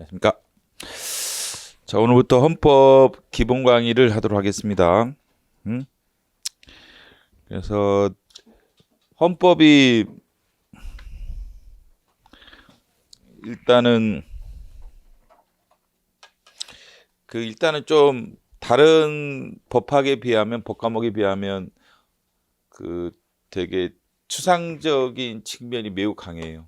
안녕하십니까. 자, 오늘부터 헌법 기본 강의를 하도록 하겠습니다. 그래서 헌법이 일단은 좀 다른 법학에 비하면 법과목에 비하면 되게 추상적인 측면이 매우 강해요.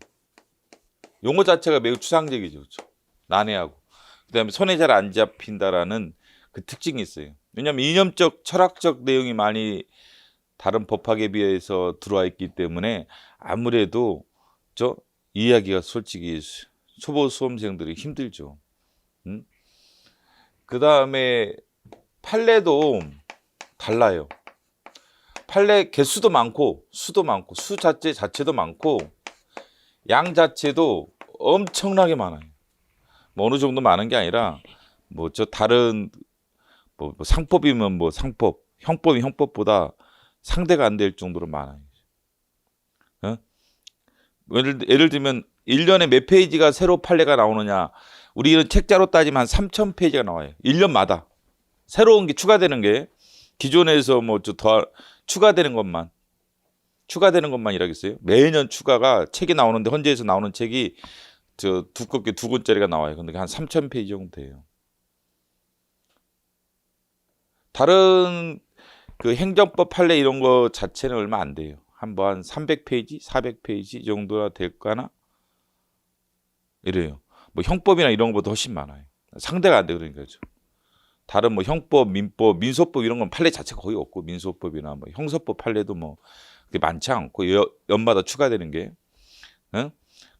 용어 자체가 매우 추상적이죠. 그렇죠? 난해하고. 그다음에 손에 잘 안 잡힌다라는 그 특징이 있어요. 왜냐하면 이념적, 철학적 내용이 많이 다른 법학에 비해서 들어와 있기 때문에 아무래도 이해하기가 솔직히 초보 수험생들이 힘들죠. 그다음에 판례도 달라요. 판례 개수도 많고 수도 많고 수 자체도 많고 양 자체도 엄청나게 많아요. 뭐 어느 정도 많은 게 아니라 다른 상법이면 상법, 형법이 형법보다 상대가 안 될 정도로 많아요. 예를 들면 1년에 몇 페이지가 새로 판례가 나오느냐. 우리는 책자로 따지면 한 3,000페이지가 나와요. 1년마다. 새로운 게 추가되는 게 기존에서 더 추가되는 것만 이라겠어요. 매년 추가가 책이 나오는데 헌재에서 나오는 책이 두껍게 2권짜리가 나와요. 근데 한 3,000페이지 정도 돼요. 다른 행정법 판례 이런 거 자체는 얼마 안 돼요. 한 300페이지, 400페이지 정도가 될까나? 이래요. 형법이나 이런 것보다 훨씬 많아요. 상대가 안 돼, 그러니까죠. 다른 형법, 민법, 민소법 이런 건 판례 자체가 거의 없고, 민소법이나 형사법 판례도 그게 많지 않고, 연마다 추가되는 게.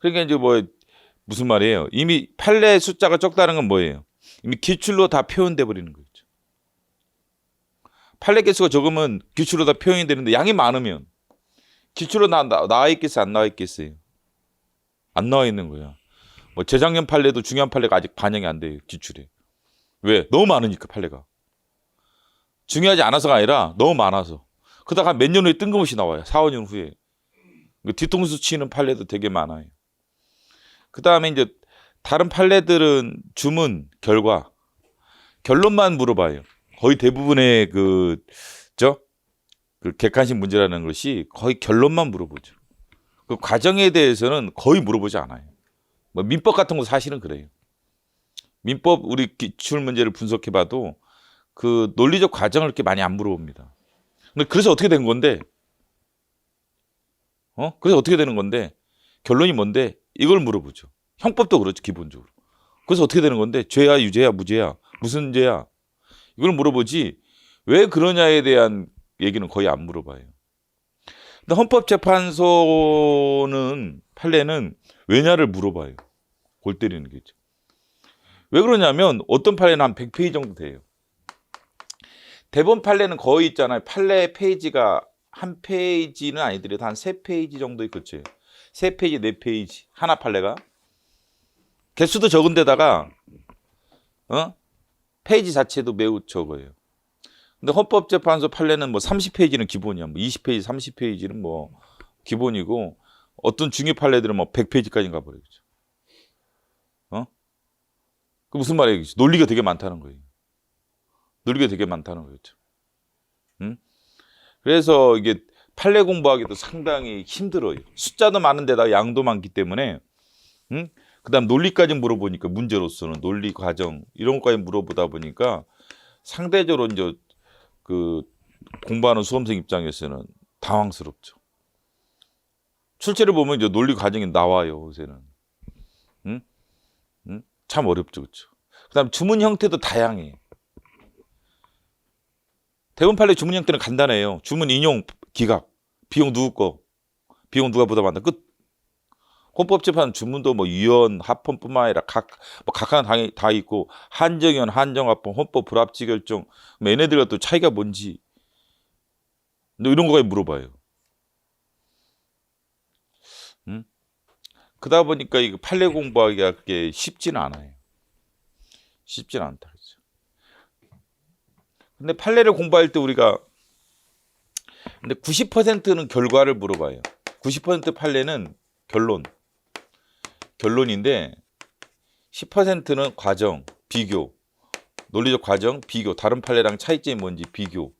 그러니까 이제 무슨 말이에요? 이미 판례 숫자가 적다는 건 뭐예요? 이미 기출로 다 표현돼 버리는 거죠. 판례 개수가 적으면 기출로 다 표현이 되는데 양이 많으면 기출로 나와 있겠어요? 안 나와 있겠어요? 안 나와 있는 거야. 재작년 판례도 중요한 판례가 아직 반영이 안 돼요. 기출에. 왜? 너무 많으니까 판례가. 중요하지 않아서가 아니라 너무 많아서. 그러다가 몇 년 후에 뜬금없이 나와요. 4, 5년 후에. 뒤통수 치는 판례도 되게 많아요. 그 다음에 이제 다른 판례들은 주문, 결과, 결론만 물어봐요. 거의 대부분의 객관식 문제라는 것이 거의 결론만 물어보죠. 그 과정에 대해서는 거의 물어보지 않아요. 민법 같은 거 사실은 그래요. 민법 우리 기출 문제를 분석해봐도 그 논리적 과정을 그렇게 많이 안 물어봅니다. 근데 그래서 어떻게 된 건데? 그래서 어떻게 되는 건데? 결론이 뭔데? 이걸 물어보죠. 형법도 그렇죠, 기본적으로. 그래서 어떻게 되는 건데? 죄야, 유죄야, 무죄야, 무슨 죄야? 이걸 물어보지 왜 그러냐에 대한 얘기는 거의 안 물어봐요. 근데 헌법재판소는 판례는 왜냐를 물어봐요. 골 때리는 게죠. 왜 그러냐면 어떤 판례는 한 100페이지 정도 돼요. 대법원 판례는 거의 있잖아요. 판례 페이지가 한 페이지는 아니더라도 한 3페이지 정도의 그쳐요. 3페이지, 4페이지 하나 판례가. 개수도 적은데다가 페이지 자체도 매우 적어요. 근데 헌법재판소 판례는 30페이지는 기본이야. 20페이지, 30페이지는 기본이고 어떤 중요 판례들은 100페이지까지 가버리죠. 그 무슨 말이에요? 논리가 되게 많다는 거예요. 논리가 되게 많다는 거죠. 그래서 이게 판례 공부하기도 상당히 힘들어요. 숫자도 많은데다가 양도 많기 때문에 그다음 논리까지 물어보니까 문제로서는 논리 과정 이런 것까지 물어보다 보니까 상대적으로 이제 공부하는 수험생 입장에서는 당황스럽죠. 출제를 보면 이제 논리 과정이 나와요. 요새는. 참 어렵죠. 그렇죠? 그다음 주문 형태도 다양해. 대법원 판례 주문 형태는 간단해요. 주문 인용 기각, 비용 누구 거, 비용 누가 부담한다. 끝. 헌법재판 주문도 위헌, 합헌뿐만 아니라 각 하나 다 있고 한정현, 한정합헌, 헌법 불합치 결정. 얘네들과 또 차이가 뭔지 이런 거까지 물어봐요. 그러다 보니까 이거 판례 공부하기가 그게 쉽지는 않아요. 쉽지는 않다. 그렇죠. 근데 판례를 공부할 때 근데 90%는 결과를 물어봐요. 90% 판례는 결론인데 10%는 과정, 비교, 논리적 과정, 비교, 다른 판례랑 차이점이 뭔지 비교.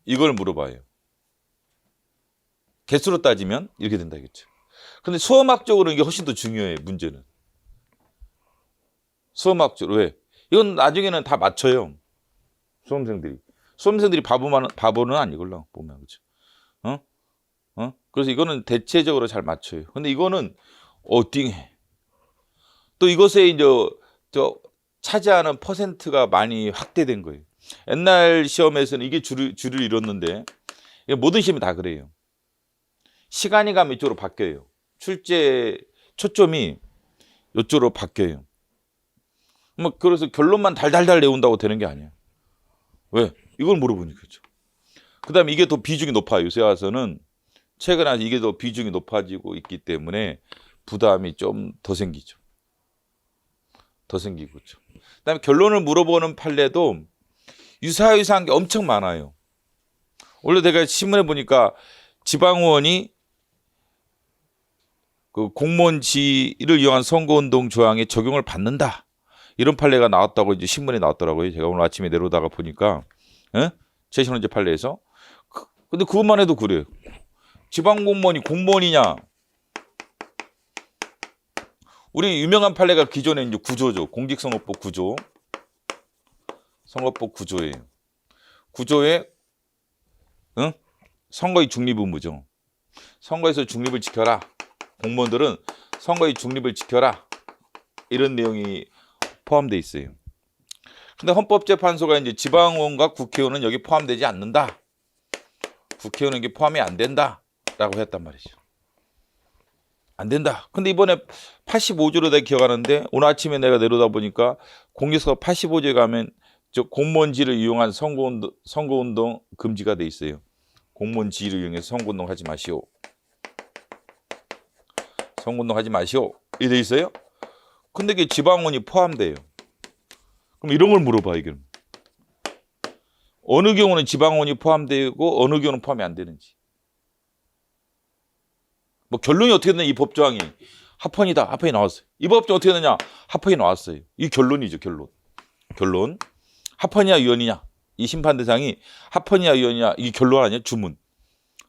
이걸 물어봐요. 개수로 따지면 이렇게 된다겠죠. 근데 수험학적으로 이게 훨씬 더 중요해요, 문제는. 수험학적으로. 왜? 이건 나중에는 다 맞춰요. 수험생들이. 수험생들이 바보는 아니걸로 보면, 그죠? 그래서 이거는 대체적으로 잘 맞춰요. 근데 이거는 띵해. 또 이것에 이제 차지하는 퍼센트가 많이 확대된 거예요. 옛날 시험에서는 이게 줄을 이뤘는데 모든 시험이 다 그래요. 시간이 가면 이쪽으로 바뀌어요. 출제 초점이 이쪽으로 바뀌어요. 뭐 그래서 결론만 달달달 내온다고 되는 게 아니에요. 왜? 이걸 물어보니까. 그렇죠. 그다음에 이게 더 비중이 높아요. 요새 와서는 최근에 와서 이게 더 비중이 높아지고 있기 때문에 부담이 좀 더 생기죠. 더 생기고. 그렇죠. 그다음에 결론을 물어보는 판례도 유사한 게 엄청 많아요. 원래 내가 신문에 보니까 지방의원이 그 공무원 지위를 이용한 선거운동 조항에 적용을 받는다. 이런 판례가 나왔다고 이제 신문에 나왔더라고요. 제가 오늘 아침에 내려오다가 보니까 제신헌재 판례에서. 근데 그것만 해도 그래요. 지방 공무원이 공무원이냐? 우리 유명한 판례가 기존에 이제 구조죠. 공직선거법 구조. 선거법 구조예요. 구조에 선거의 중립 의무죠. 선거에서 중립을 지켜라. 공무원들은 선거의 중립을 지켜라. 이런 내용이 포함되어 있어요. 근데 헌법재판소가 이제 지방의원과 국회의원은 여기 포함되지 않는다. 국회의원은 이게 포함이 안 된다라고 했단 말이죠. 안 된다. 근데 이번에 85조로 내가 기억하는데 오늘 아침에 내가 내려다 보니까 공직선거 85조에 가면 공무원지를 이용한 선거운동 금지가 돼 있어요. 공무원지를 이용해서 선거운동 하지 마시오. 선거운동 하지 마시오. 이렇게 돼 있어요. 근데 이게 지방원이 포함돼요. 그럼 이런 걸 물어봐, 이게. 어느 경우는 지방원이 포함되고 어느 경우는 포함이 안 되는지. 뭐 결론이 어떻게 되냐, 이 법조항이. 합헌이다. 합헌이 나왔어요. 이 법조항 어떻게 되냐? 합헌이 나왔어요. 이 결론이죠, 결론. 결론. 합헌이냐, 위헌이냐. 이 심판 대상이 합헌이냐, 위헌이냐. 이게 결론 아니야? 주문.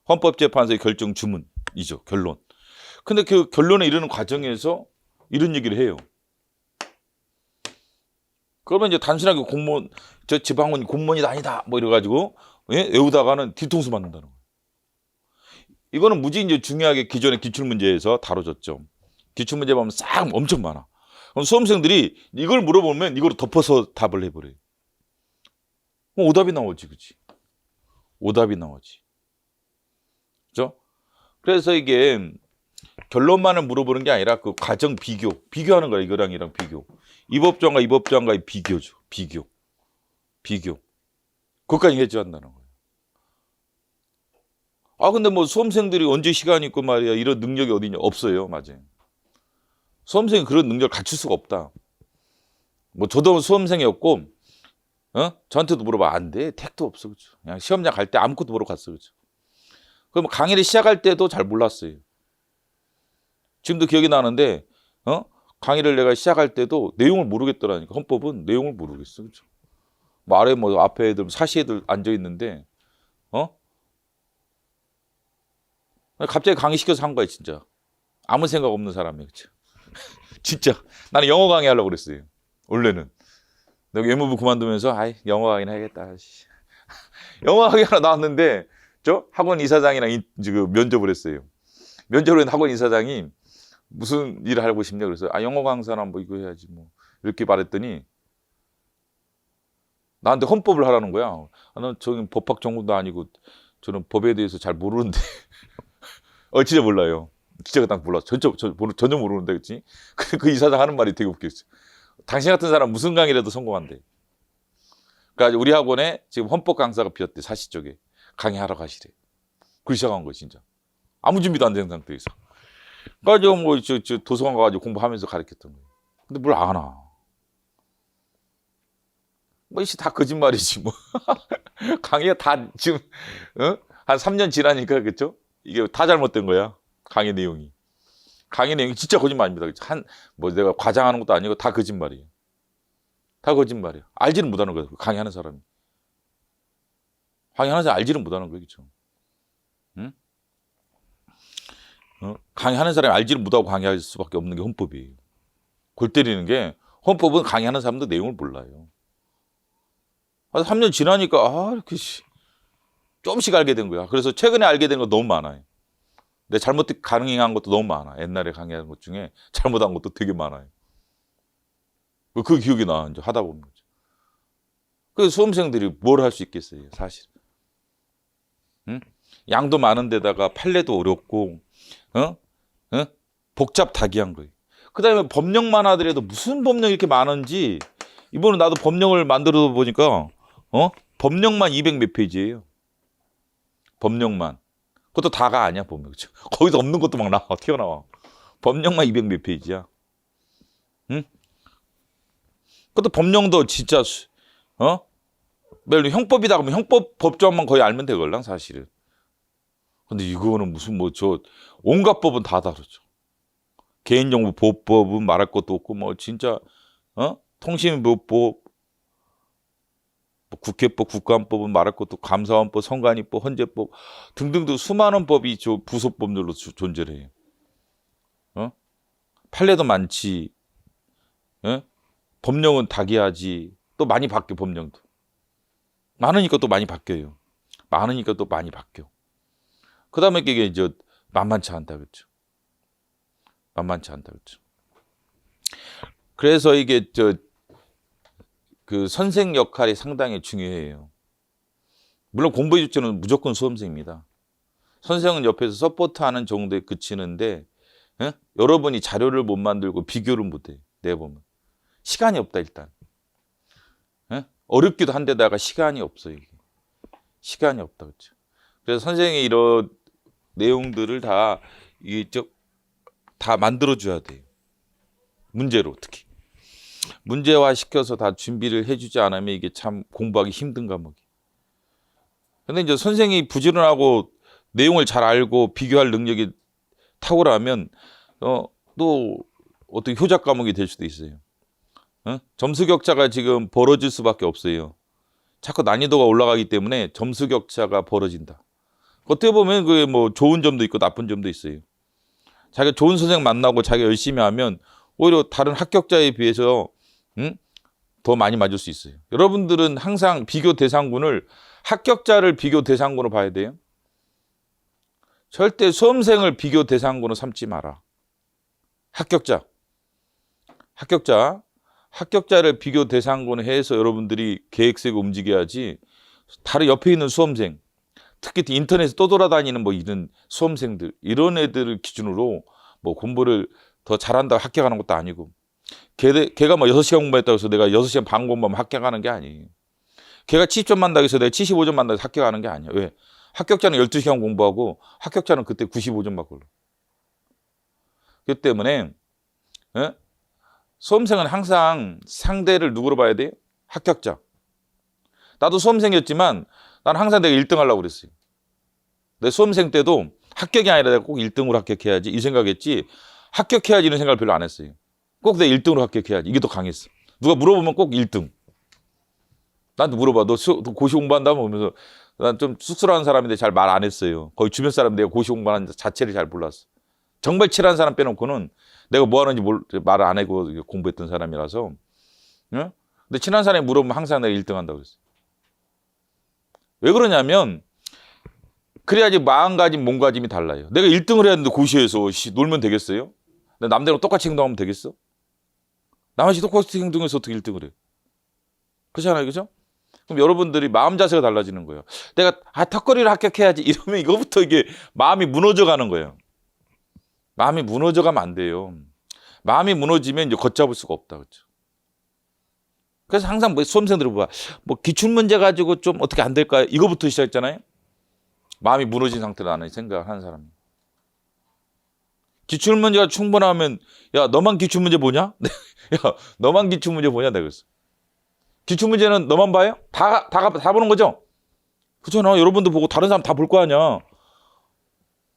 헌법재판소의 결정 주문이죠, 결론. 근데 그 결론에 이르는 과정에서 이런 얘기를 해요. 그러면 이제 단순하게 공무원, 지방원이 공무원이 아니다, 뭐 이래가지고, 외우다가는 뒤통수 맞는다는 거예요. 이거는 무지 이제 중요하게 기존의 기출문제에서 다뤄졌죠. 기출문제 보면 싹 엄청 많아. 그럼 수험생들이 이걸 물어보면 이걸 덮어서 답을 해버려요. 그럼 오답이 나오지, 그치? 오답이 나오지. 그죠? 그래서 이게 결론만을 물어보는 게 아니라 그 과정 비교하는 거야. 이거랑 비교. 이 법조항과 이 법조항과의 비교죠. 비교. 그것까지 해줘한다는 거예요. 근데 뭐 수험생들이 언제 시간이 있고 말이야. 이런 능력이 어디냐? 없어요. 맞아요. 수험생이 그런 능력을 갖출 수가 없다. 뭐 저도 수험생이었고, 저한테도 물어봐. 안 돼. 택도 없어. 그죠? 그냥 시험장 갈 때 아무것도 모르고 갔어. 그죠? 그럼 강의를 시작할 때도 잘 몰랐어요. 지금도 기억이 나는데, 강의를 내가 시작할 때도 내용을 모르겠더라니까. 헌법은 내용을 모르겠어. 그죠? 뭐 아래 뭐 앞에 애들, 사시 애들 앉아있는데, 갑자기 강의시켜서 한 거야, 진짜. 아무 생각 없는 사람이에요. 그쵸? 진짜. 나는 영어 강의하려고 그랬어요. 원래는. 내가 외무부 그만두면서, 영어 강의나 해야겠다. 영어 강의 하나 나왔는데, 학원 이사장이랑 면접을 했어요. 면접을 했는데 학원 이사장이 무슨 일을 하고 싶냐 그래서 영어 강사나 뭐 이거 해야지 뭐 이렇게 말했더니 나한테 헌법을 하라는 거야. 나는 저는 법학 전공도 아니고 저는 법에 대해서 잘 모르는데 진짜 몰라요. 진짜 딱 몰라. 전혀 모르는데 그치? 그 이사장 하는 말이 되게 웃겼어. 당신 같은 사람 무슨 강의라도 성공한대. 그러니까 우리 학원에 지금 헌법 강사가 비었대. 사시 쪽에 강의하러 가시래. 그렇게 시작한 거야 진짜. 아무 준비도 안 된 상태에서. 그래가지고 뭐 도서관 가가지고 공부하면서 가르쳤던 거예요. 근데 뭘 아나? 뭐 이씨 다 거짓말이지 뭐. 강의가 다 지금 한 3년 지나니까 그렇죠? 이게 다 잘못된 거야. 강의 내용이. 강의 내용이 진짜 거짓말입니다. 뭐 내가 과장하는 것도 아니고 다 거짓말이에요. 다 거짓말이에요. 알지는 못하는 거예요. 강의하는 사람이. 강의하는 사람이 알지는 못하는 거예요. 그렇죠? 응? 강의하는 사람이 알지를 못하고 강의할 수밖에 없는 게 헌법이에요. 골 때리는 게 헌법은 강의하는 사람도 내용을 몰라요. 3년 지나니까 이렇게 조금씩 알게 된 거야. 그래서 최근에 알게 된 거 너무 많아요. 내 잘못 강의한 것도 너무 많아. 옛날에 강의한 것 중에 잘못한 것도 되게 많아요. 그 기억이 나 이제 하다 보면. 그래서 수험생들이 뭘 할 수 있겠어요, 사실. 응? 양도 많은 데다가 판례도 어렵고, 복잡다기한 거예요. 그다음에 법령만 하더라도 무슨 법령이 이렇게 많은지 이번에 나도 법령을 만들어 보니까 법령만 200 몇 페이지예요. 법령만. 그것도 다가 아니야 보면. 그렇죠? 거기서 없는 것도 막 나와 튀어나와. 법령만 200 몇 페이지야. 응? 그것도 법령도 진짜 예를 형법이다 그러면 형법 법조항만 거의 알면 되걸랑 사실은. 근데 이거는 무슨 온갖 법은 다 다르죠. 개인정보 보호법은 말할 것도 없고 뭐 진짜 통신보호법, 뭐 국회법, 국가안법은 말할 것도 없고 감사원법, 선관위법, 헌재법 등등등 수많은 법이 부속법률로 존재를 해요. 판례도 많지. 법령은 다기하지. 또 많이 바뀌어 법령도. 많으니까 또 많이 바뀌어요. 많으니까 또 많이 바뀌어. 그다음에 이게 이제 만만치 않다 그렇죠. 만만치 않다 그렇죠. 그래서 이게 그 선생 역할이 상당히 중요해요. 물론 공부해 줄 때는 무조건 수험생입니다. 선생은 옆에서 서포트하는 정도에 그치는데 여러분이 자료를 못 만들고 비교를 못 해. 내보면 시간이 없다 일단. 어렵기도 한데다가 시간이 없어요. 이게. 시간이 없다 그렇죠. 그래서 선생이 이런 내용들을 다 만들어줘야 돼요. 문제로 특히. 문제화 시켜서 다 준비를 해주지 않으면 이게 참 공부하기 힘든 과목이. 근데 이제 선생이 부지런하고 내용을 잘 알고 비교할 능력이 탁월하면 또 어떻게 효자 과목이 될 수도 있어요. 점수 격차가 지금 벌어질 수밖에 없어요. 자꾸 난이도가 올라가기 때문에 점수 격차가 벌어진다. 어떻게 보면 그게 뭐 좋은 점도 있고 나쁜 점도 있어요. 자기가 좋은 선생 만나고 자기가 열심히 하면 오히려 다른 합격자에 비해서 더 많이 맞을 수 있어요. 여러분들은 항상 비교 대상군을 합격자를 비교 대상군으로 봐야 돼요. 절대 수험생을 비교 대상군으로 삼지 마라. 합격자를 비교 대상군으로 해서 여러분들이 계획 세고 움직여야지 다른 옆에 있는 수험생, 특히 인터넷에 떠돌아다니는 뭐 이런 수험생들, 이런 애들을 기준으로 뭐 공부를 더 잘한다고 합격하는 것도 아니고, 걔가 뭐 6시간 공부했다고 해서 내가 6시간 반 공부하면 합격하는 게 아니에요. 걔가 70점 만다고 해서 내가 75점 만다고 해서 합격하는 게 아니야. 왜? 합격자는 12시간 공부하고 합격자는 그때 95점 받고. 그렇기 때문에 수험생은 항상 상대를 누구로 봐야 돼요? 합격자. 나도 수험생이었지만 나는 항상 내가 1등 하려고 그랬어요. 내 수험생 때도 합격이 아니라 내가 꼭 1등으로 합격해야지 이 생각했지, 합격해야지 이런 생각을 별로 안 했어요. 꼭 내가 1등으로 합격해야지. 이게 더 강했어. 누가 물어보면 꼭 1등. 나한테 물어봐. 너 고시 공부한다면 보면서 난 좀 쑥스러운 사람인데 잘 말 안 했어요. 거의 주변 사람 내가 고시 공부하는 자체를 잘 몰랐어. 정말 칠한 사람 빼놓고는 내가 뭐 하는지 말을 안 하고 공부했던 사람이라서. 근데 친한 사람이 물어보면 항상 내가 1등 한다고 그랬어. 왜 그러냐면 그래야지 마음가짐, 몸가짐이 달라요. 내가 1등을 해야 되는데 고시에서 놀면 되겠어요? 남들하고 똑같이 행동하면 되겠어? 남같이 똑같이 행동해서 어떻게 1등을 해? 그렇잖아요, 그죠? 그럼 여러분들이 마음 자세가 달라지는 거예요. 내가 턱걸이를 합격해야지 이러면 이거부터 이게 마음이 무너져가는 거예요. 마음이 무너져가면 안 돼요. 마음이 무너지면 이제 걷잡을 수가 없다, 그렇죠? 그래서 항상 뭐 수험생들을 봐, 뭐 기출 문제 가지고 좀 어떻게 안 될까요? 이거부터 시작했잖아요. 마음이 무너진 상태로 나는 생각하는 사람이. 기출 문제가 충분하면 야 너만 기출 문제 보냐? 야 너만 기출 문제 보냐? 내가 그랬어. 기출 문제는 너만 봐요? 다 보는 거죠? 그렇잖아. 여러분도 보고 다른 사람 다 볼 거 아니야.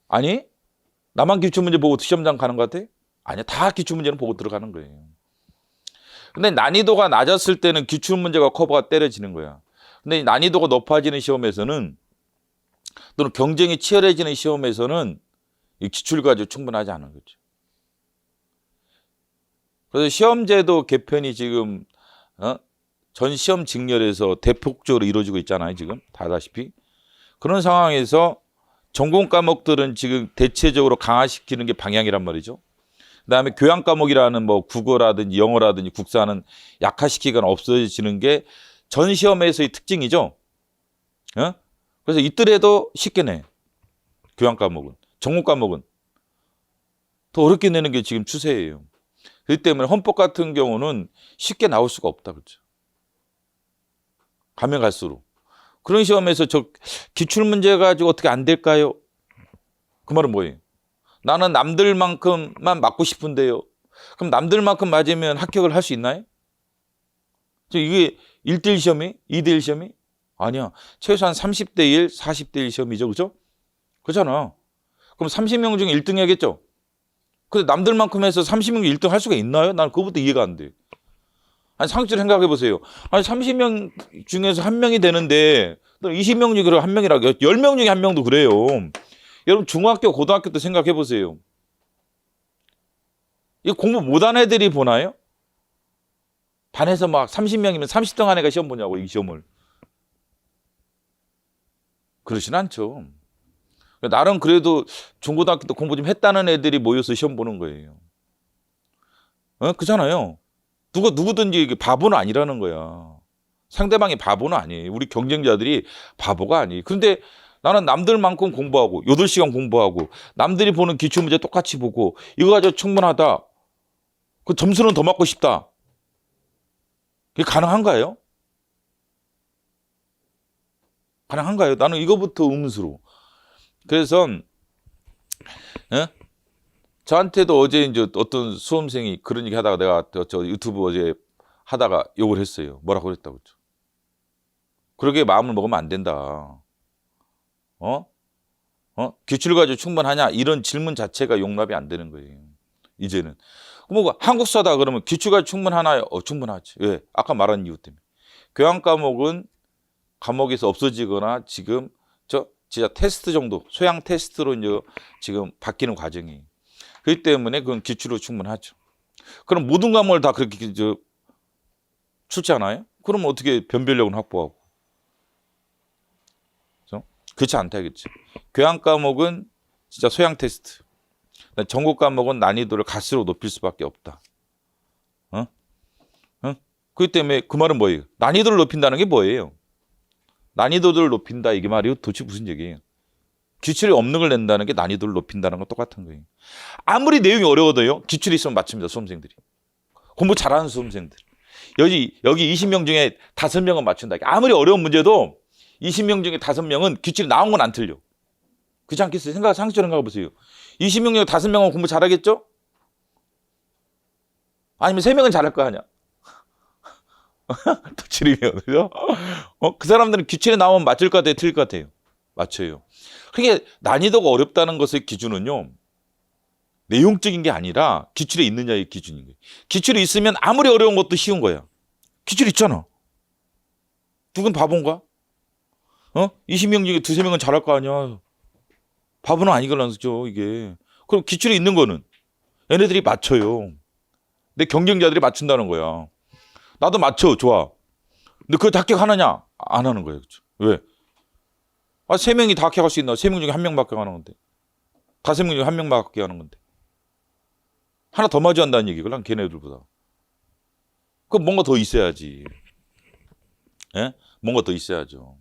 아니 나만 기출문제 보고 시험장 가는 것 같아? 아니야. 다 기출문제는 보고 들어가는 거예요. 근데 난이도가 낮았을 때는 기출문제가 커버가 때려지는 거야. 근데 난이도가 높아지는 시험에서는 또는 경쟁이 치열해지는 시험에서는 이 기출 가지고 충분하지 않은 거죠. 그래서 시험제도 개편이 지금 전 시험 직렬에서 대폭적으로 이루어지고 있잖아요. 지금 다 아다시피. 그런 상황에서 전공 과목들은 지금 대체적으로 강화시키는 게 방향이란 말이죠. 그다음에 교양 과목이라는 뭐 국어라든지 영어라든지 국사는 약화시키거나 없어지는 게 전 시험에서의 특징이죠. 그래서 있더라도 쉽게 내. 교양 과목은. 전공 과목은 더 어렵게 내는 게 지금 추세예요. 그렇기 때문에 헌법 같은 경우는 쉽게 나올 수가 없다. 그렇죠. 가면 갈수록. 그런 시험에서 저 기출문제 가지고 어떻게 안 될까요? 그 말은 뭐예요? 나는 남들만큼만 맞고 싶은데요. 그럼 남들만큼 맞으면 합격을 할 수 있나요? 이게 1대1 시험이? 2대1 시험이? 아니야. 최소한 30대 1, 40대 1 시험이죠. 그죠? 그렇잖아. 그럼 30명 중에 1등 해야겠죠? 근데 남들만큼 해서 30명 1등 할 수가 있나요? 난 그것부터 이해가 안 돼. 아니, 상식적으로 생각해 보세요. 아니, 30명 중에서 한 명이 되는데, 20명 중에 한 명이라, 10명 중에 한 명도 그래요. 여러분, 중학교, 고등학교 때 생각해 보세요. 이 공부 못한 애들이 보나요? 반에서 막 30명이면 30등 한 애가 시험 보냐고, 이 시험을. 그러진 않죠. 나름 그래도 중고등학교 때 공부 좀 했다는 애들이 모여서 시험 보는 거예요. 그렇잖아요. 누구든지 이게 바보는 아니라는 거야. 상대방이 바보는 아니에요. 우리 경쟁자들이 바보가 아니에요. 그런데 나는 남들만큼 공부하고 8시간 공부하고 남들이 보는 기출문제 똑같이 보고 이거 가지고 충분하다. 그 점수는 더 맞고 싶다. 그게 가능한가요? 가능한가요? 나는 이거부터 의문스러워. 그래서 저한테도 어제 이제 어떤 수험생이 그런 얘기 하다가 내가 저 유튜브 어제 하다가 욕을 했어요. 뭐라고 그랬다고 그랬죠. 그러게 마음을 먹으면 안 된다. 기출 가지고 충분하냐? 이런 질문 자체가 용납이 안 되는 거예요. 이제는. 뭐 한국사다 그러면 기출 가지고 충분하나요? 충분하지. 왜? 아까 말한 이유 때문에. 교양 과목은 과목에서 없어지거나 지금 진짜 테스트 정도, 소양 테스트로 이제 지금 바뀌는 과정이에요. 그렇기 때문에 그건 기출로 충분하죠. 그럼 모든 과목을 다 그렇게 출제하나요? 그럼 어떻게 변별력은 확보하고? 그렇죠? 그렇지 않다겠지. 교양 과목은 진짜 소양 테스트. 전공 과목은 난이도를 갈수록 높일 수밖에 없다. 그렇기 때문에 그 말은 뭐예요? 난이도를 높인다는 게 뭐예요? 난이도를 높인다 이게 말이요? 도대체 무슨 얘기예요? 기출이 없는 걸 낸다는 게 난이도를 높인다는 건 똑같은 거예요. 아무리 내용이 어려워도요. 기출이 있으면 맞춥니다. 수험생들이. 공부 잘하는 수험생들. 여기 20명 중에 5명은 맞춘다. 아무리 어려운 문제도 20명 중에 5명은 기출이 나온 건 안 틀려. 그렇지 않겠어요? 상식적으로 생각해 보세요. 20명 중에 5명은 공부 잘하겠죠? 아니면 3명은 잘할 거 아니야? 또 지르면, 그죠? 그 사람들은 기출에 나오면 맞을 것 같아요? 틀릴 것 같아요? 맞춰요. 그게 난이도가 어렵다는 것의 기준은요. 내용적인 게 아니라 기출에 있느냐의 기준인 거예요. 기출이 있으면 아무리 어려운 것도 쉬운 거야. 기출 있잖아. 누군 바본가? 20명 중에 2-3명은 잘할 거 아니야. 바보는 아니걸랑죠 이게. 그럼 기출이 있는 거는 얘네들이 맞춰요. 내 경쟁자들이 맞춘다는 거야. 나도 맞춰. 좋아. 근데 그걸 다 합격하느냐? 안 하는 거예요. 그렇죠? 왜? 3명이 다 합격할 수 있나? 3명 중에 1명밖에 하는 건데. 5명 중에 1명밖에 하는 건데. 하나 더 마주한다는 얘기구나. 걔네들보다. 그럼 뭔가 더 있어야지. 예? 뭔가 더 있어야죠.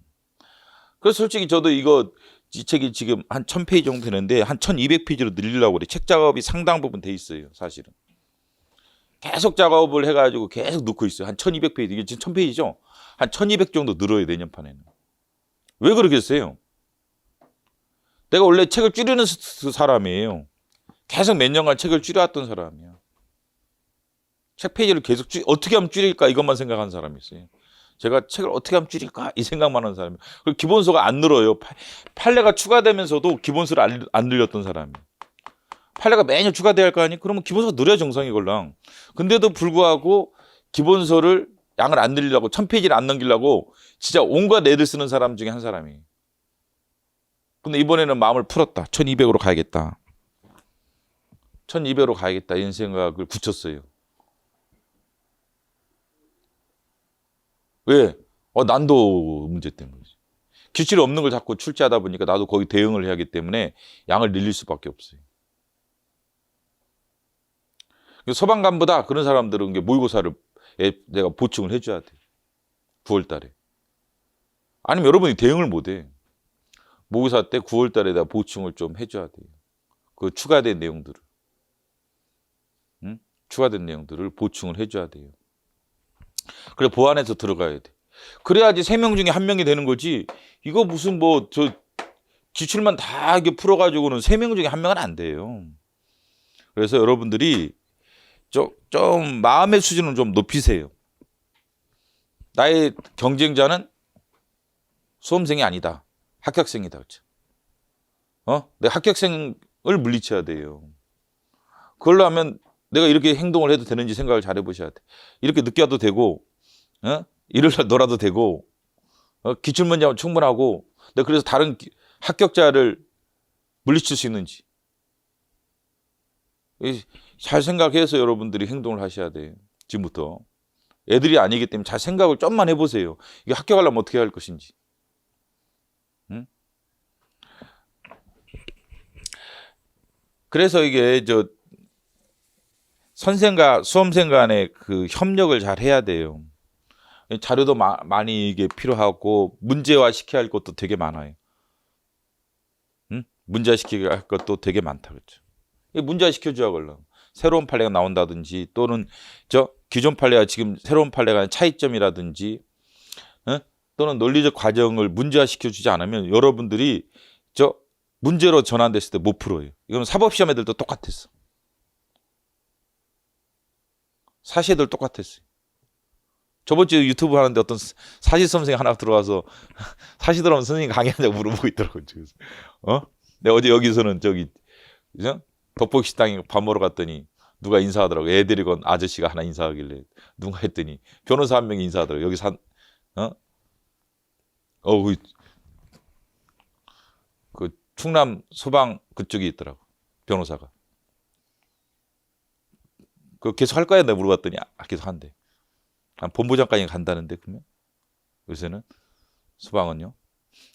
그래서 솔직히 저도 이 책이 지금 한 1000페이지 정도 되는데 한 1200페이지로 늘리려고 그래. 책 작업이 상당 부분 돼 있어요. 사실은. 계속 작업을 해가지고 계속 넣고 있어요. 한 1200페이지. 이게 지금 1000페이지죠? 한 1200 정도 늘어요. 내년판에는. 왜 그러겠어요? 내가 원래 책을 줄이는 사람이에요. 계속 몇 년간 책을 줄여왔던 사람이야. 책 페이지를 계속 어떻게 하면 줄일까 이것만 생각하는 사람이 있어요. 제가 책을 어떻게 하면 줄일까 이 생각만 하는 사람이에요. 그리고 기본수가 안 늘어요. 판례가 추가되면서도 기본수를 안 늘렸던 사람이에요. 판례가 매년 추가돼야 할 거 아니? 그러면 기본소가 느려 정상이 걸랑. 근데도 불구하고 기본소를 양을 안 늘리려고 1000페이지를 안 넘기려고 진짜 온갖 애들 쓰는 사람 중에 한 사람이. 근데 이번에는 마음을 풀었다. 1200으로 가야겠다. 1200으로 가야겠다. 이런 생각을 굳혔어요. 왜? 난도 문제 때문이지. 규칙이 없는 걸 자꾸 출제하다 보니까 나도 거기 대응을 해야 하기 때문에 양을 늘릴 수밖에 없어요. 소방관보다 그런 사람들은 모의고사를 내가 보충을 해줘야 돼. 9월 달에. 아니면 여러분이 대응을 못해. 모의고사 때 9월 달에 내가 보충을 좀 해줘야 돼요. 그 추가된 내용들을. 응? 추가된 내용들을 보충을 해줘야 돼요. 그래 보완해서 들어가야 돼. 그래야지 3명 중에 1명이 되는 거지. 이거 무슨 기출만 다 이렇게 풀어가지고는 3명 중에 1명은 안 돼요. 그래서 여러분들이 좀 마음의 수준을 좀 높이세요. 나의 경쟁자는 수험생이 아니다. 합격생이다. 그렇죠? 내가 합격생을 물리쳐야 돼요. 그걸로 하면 내가 이렇게 행동을 해도 되는지 생각을 잘 해보셔야 돼. 이렇게 늦게 와도 되고, 일요일날 놀아도 되고, 기출문제하면 충분하고, 내가 그래서 다른 합격자를 물리칠 수 있는지. 잘 생각해서 여러분들이 행동을 하셔야 돼요. 지금부터. 애들이 아니기 때문에 잘 생각을 좀만 해보세요. 이게 합격하려면 어떻게 할 것인지. 응? 그래서 이게 선생과 수험생 간의 그 협력을 잘 해야 돼요. 자료도 많이 이게 필요하고 문제화 시켜야 할 것도 되게 많아요. 응? 문제화 시켜야 할 것도 되게 많다 그렇죠. 문제화 시켜줘야 걸려. 새로운 판례가 나온다든지 또는 기존 판례와 지금 새로운 판례가 차이점이라든지 또는 논리적 과정을 문제화 시켜주지 않으면 여러분들이 문제로 전환됐을 때 못 풀어요. 이건 사법시험 애들도 똑같았어. 사시 애들 똑같았어요. 저번 주에 유튜브 하는데 어떤 사시 선생이 하나 들어와서 사시 들어오면 선생님 강의하냐고 물어보고 있더라고요. 내가 어제 여기서는 덕복 식당에 밥 먹으러 갔더니 누가 인사하더라고. 애들이 건 아저씨가 하나 인사하길래 누가 했더니 변호사 한 명이 인사하더라고. 여기 그 충남 소방 그쪽에 있더라고. 변호사가. 그 계속 할 거야? 내가 물어봤더니 계속 한대. 한 본부장까지 간다는데 그러면 요새는 소방은요.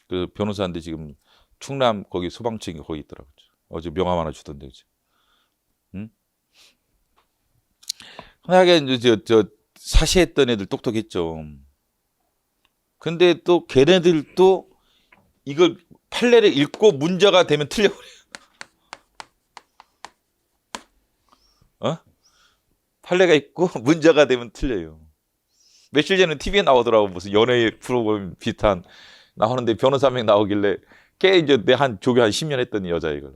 그 변호사인데 지금 충남 거기 소방청이 거기 있더라고요. 어제 명함 하나 주던데. 응? 흔하게 사시했던 애들 똑똑했죠. 근데 또 걔네들도 이걸 판례를 읽고 문제가 되면 틀려버려요. 판례가 있고 문제가 되면 틀려요. 며칠 전에 TV에 나오더라고. 무슨 연예 프로그램 비슷한 나오는데 변호사 한 명 나오길래 걔 이제 내 한 조교 한 10년 했더니 여자애가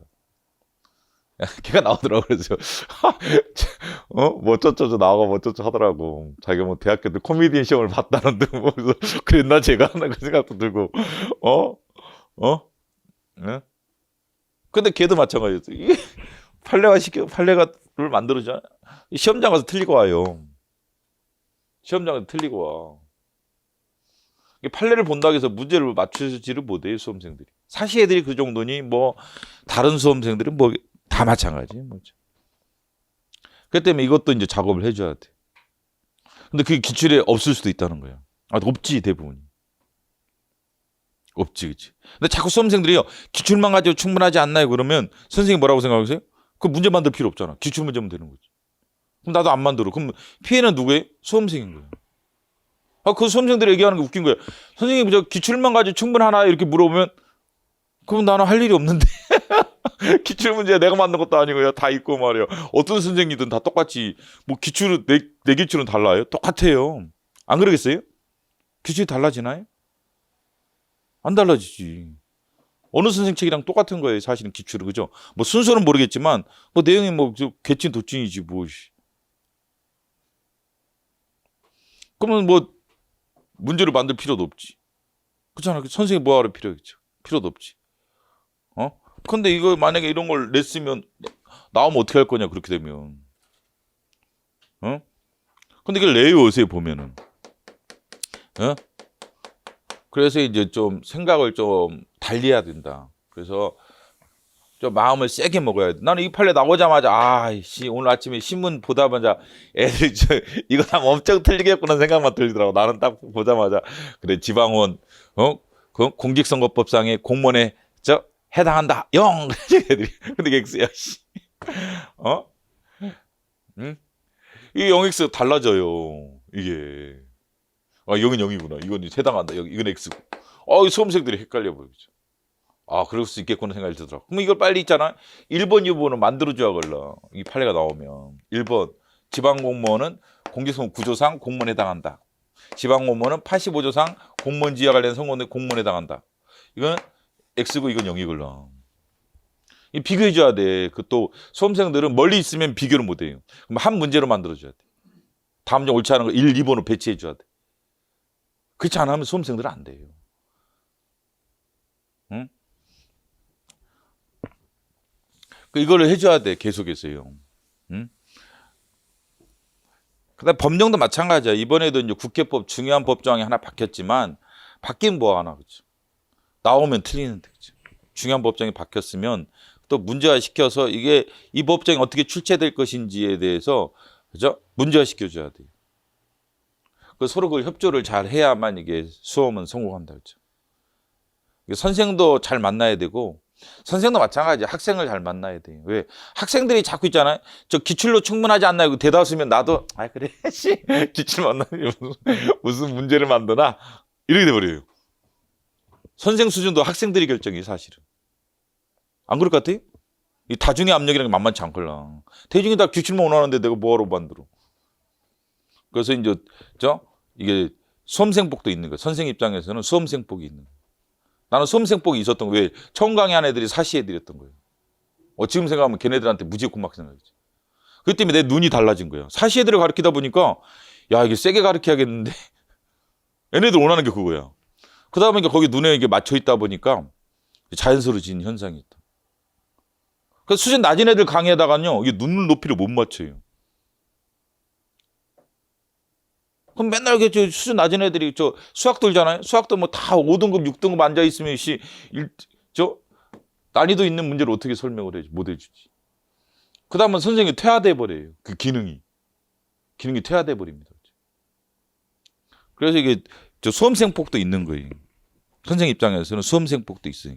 걔가 나오더라고. 그래서 뭐 어쩌저쩌 나오고 뭐 어쩌저 하더라고. 자기가 뭐 대학교 때 코미디언 시험을 봤다는데 뭐 그랬나 제가 하나 그 생각도 들고 네? 근데 걔도 마찬가지였어. 이게 판례가를 만들어줘. 시험장 가서 틀리고 와요. 시험장 가서 틀리고 와. 판례를 본다고 해서 문제를 맞추지를 못해요, 수험생들이. 사시 애들이 그 정도니 뭐 다른 수험생들은 뭐 다 마찬가지. 뭐죠. 그렇기 때문에 이것도 이제 작업을 해줘야 돼. 근데 그게 기출에 없을 수도 있다는 거야. 없지 대부분이. 없지, 그치. 근데 자꾸 수험생들이요 기출만 가지고 충분하지 않나요? 그러면 선생님이 뭐라고 생각하세요? 그 문제 만들 필요 없잖아. 기출 문제면 되는 거지. 그럼 나도 안 만들어. 그럼 피해는 누구예요? 수험생인 거예요. 그 수험생들이 얘기하는 게 웃긴 거예요. 선생님 저 기출만 가지고 충분하나 이렇게 물어보면 그럼 나는 할 일이 없는데 기출 문제 내가 만든 것도 아니고요. 다 있고 말이에요. 어떤 선생님이든 다 똑같이 뭐 기출은 내 기출은 달라요. 똑같아요. 안 그러겠어요? 기출이 달라지나요? 안 달라지지. 어느 선생 책이랑 똑같은 거예요. 사실은 기출은 그죠? 뭐 순서는 모르겠지만 뭐 내용이 뭐 개찐 도찐이지 뭐. 그러면 뭐 문제를 만들 필요도 없지. 그렇잖아. 선생님이 뭐하러 필요도 없지. 근데 이거 만약에 이런 걸 냈으면 나오면 어떻게 할 거냐 그렇게 되면. 어? 근데 이걸 내요 요새 보면은. 어? 그래서 이제 좀 생각을 좀 달리 해야 된다. 그래서 좀 마음을 세게 먹어야 돼. 나는 이 판례 나오자마자 아이씨 오늘 아침에 신문 보다 보자 애들이 이거 다 엄청 틀리겠구나 생각만 들더라고. 나는 딱 보자마자 그래 지방원 그 공직선거법상의 공무원에 해당한다 영 애들이. 근데 X야 씨. 응? 이 0X 달라져요 이게. 여긴 0이구나. 이건 해당한다. 이건 X고. 수험생들이 헷갈려 보이죠. 그럴 수 있겠구나 생각이 들더라고. 그럼 이걸 빨리 있잖아. 1번 유보는 만들어줘야 걸러. 이 판례가 나오면. 1번 지방공무원은 공직선거 구조상 공무원에 해당한다. 지방공무원은 85조상 공무원지와 관련 선거의 공무원에 해당한다. 이건 X고 이건 0이 걸러. 이 비교해줘야 돼. 그 또 수험생들은 멀리 있으면 비교를 못해요. 그럼 한 문제로 만들어줘야 돼. 다음 중 옳지 않은 거 1, 2번으로 배치해줘야 돼. 그렇지 않으면 수험생들은 안 돼요. 응? 이거를 해줘야 돼 계속해서요. 응? 그다음 법령도 마찬가지야. 이번에도 이제 국회법 중요한 법조항이 하나 바뀌었지만 바뀐 뭐 하나 그렇죠. 나오면 틀리는데 그렇죠. 중요한 법정이 바뀌었으면 또 문제화 시켜서 이게 이 법정이 어떻게 출제될 것인지에 대해서 그죠? 문제화 시켜줘야 돼요. 서로 그 협조를 잘 해야만 이게 수험은 성공한다 그렇죠. 선생도 잘 만나야 되고 선생도 마찬가지야. 학생을 잘 만나야 돼요. 왜? 학생들이 자꾸 있잖아요. 저 기출로 충분하지 않나요? 대답 쓰면 나도 그래 씨 기출 만나니 무슨 문제를 만드나 이렇게 돼버려요. 선생 수준도 학생들이 결정해 사실은. 안 그럴 것 같아요? 이 다중의 압력이라는 게 만만치 않걸라. 대중이 다 기출만 원하는데 내가 뭐하러 만들어. 그래서 이제 이게 수험생복도 있는 거예요. 선생 입장에서는 수험생복이 있는 거예요. 나는 수험생복이 있었던 거예요. 왜? 처음 강의한 애들이 사시해드렸던 거예요. 지금 생각하면 걔네들한테 무지개 고막 생각이지. 그것 때문에 내 눈이 달라진 거예요. 사시애들을 가르치다 보니까 야 이게 세게 가르쳐야겠는데 얘네들 원하는 게 그거야. 그러다 보니까 거기 눈에 이게 맞춰 있다 보니까 자연스러워진 현상이 있다. 그래서 수준 낮은 애들 강의하다가요 이게 눈 높이를 못 맞춰요. 그럼 맨날 수준 낮은 애들이 수학 들잖아요. 수학도 뭐 다 5등급, 6등급 앉아 있으면 난이도 있는 문제를 어떻게 설명을 해주지? 못 해주지. 그다음은 선생님이 퇴화돼 버려요. 그 기능이 퇴화돼 버립니다. 그래서 이게 수험생복도 있는 거예요. 선생 입장에서는 수험생복도 있어요.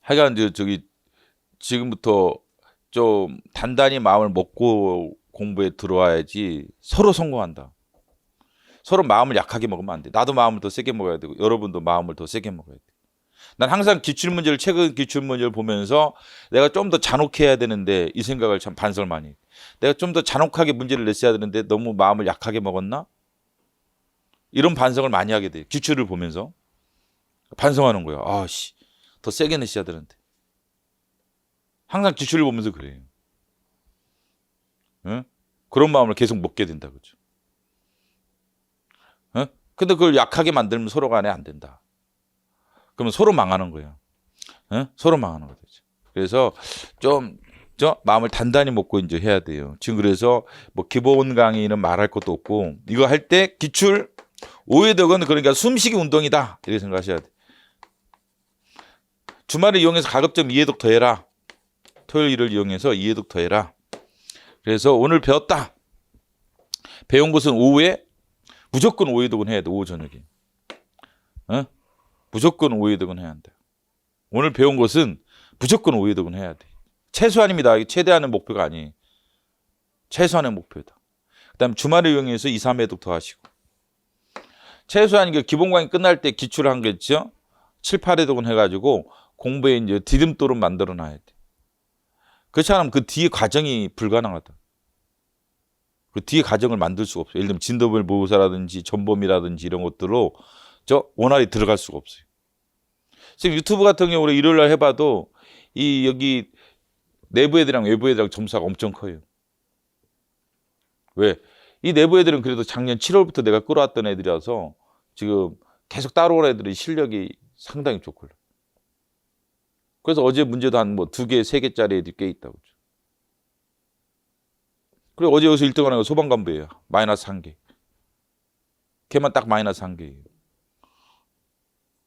하여간 지금부터 좀 단단히 마음을 먹고 공부에 들어와야지 서로 성공한다. 서로 마음을 약하게 먹으면 안 돼. 나도 마음을 더 세게 먹어야 되고 여러분도 마음을 더 세게 먹어야 돼. 난 항상 최근 기출문제를 보면서 내가 좀 더 잔혹해야 되는데 이 생각을 참 반성을 많이 해. 내가 좀 더 잔혹하게 문제를 냈어야 되는데 너무 마음을 약하게 먹었나? 이런 반성을 많이 하게 돼. 기출을 보면서 반성하는 거야. 더 세게 냈어야 되는데. 항상 기출을 보면서 그래요. 응? 그런 마음을 계속 먹게 된다 그죠? 근데 그걸 약하게 만들면 서로 간에 안 된다. 그러면 서로 망하는 거예요. 서로 망하는 거죠. 그래서 좀 마음을 단단히 먹고 이제 해야 돼요. 지금 그래서 뭐 기본 강의는 말할 것도 없고 이거 할 때 기출 오해덕은 그러니까 숨쉬기 운동이다 이렇게 생각하셔야 돼. 주말을 이용해서 가급적 이해독 더 해라. 토요일을 이용해서 이해독 더 해라. 그래서 오늘 배웠다. 배운 것은 오후에 무조건 오해독은 해야 돼. 오후 저녁에. 무조건 오해독은 해야 한다. 오늘 배운 것은 무조건 오해독은 해야 돼. 최소한입니다. 최대한의 목표가 아니에요. 최소한의 목표다. 그다음 주말을 이용해서 2, 3회독 더 하시고. 최소한 기본 강의 끝날 때 기출을 한 게 있죠. 7, 8회독은 해가지고 공부에 이제 디딤돌을 만들어 놔야 돼. 그렇지 않으면 그 뒤에 과정이 불가능하다. 그 뒤에 과정을 만들 수가 없어요. 예를 들면 진도별 모의고사라든지 전범이라든지 이런 것들로 원활히 들어갈 수가 없어요. 지금 유튜브 같은 경우로 일요일 날 해봐도 여기 내부 애들이랑 외부 애들이랑 점수가 엄청 커요. 왜? 이 내부 애들은 그래도 작년 7월부터 내가 끌어왔던 애들이라서 지금 계속 따라온 애들의 실력이 상당히 좋고요. 그래서 어제 문제도 한 뭐 2개, 3개짜리 애들이 꽤 있다고. 그리고 어제 여기서 1등 하는 거 소방관부예요. 마이너스 1개. 걔만 딱 마이너스 1개예요.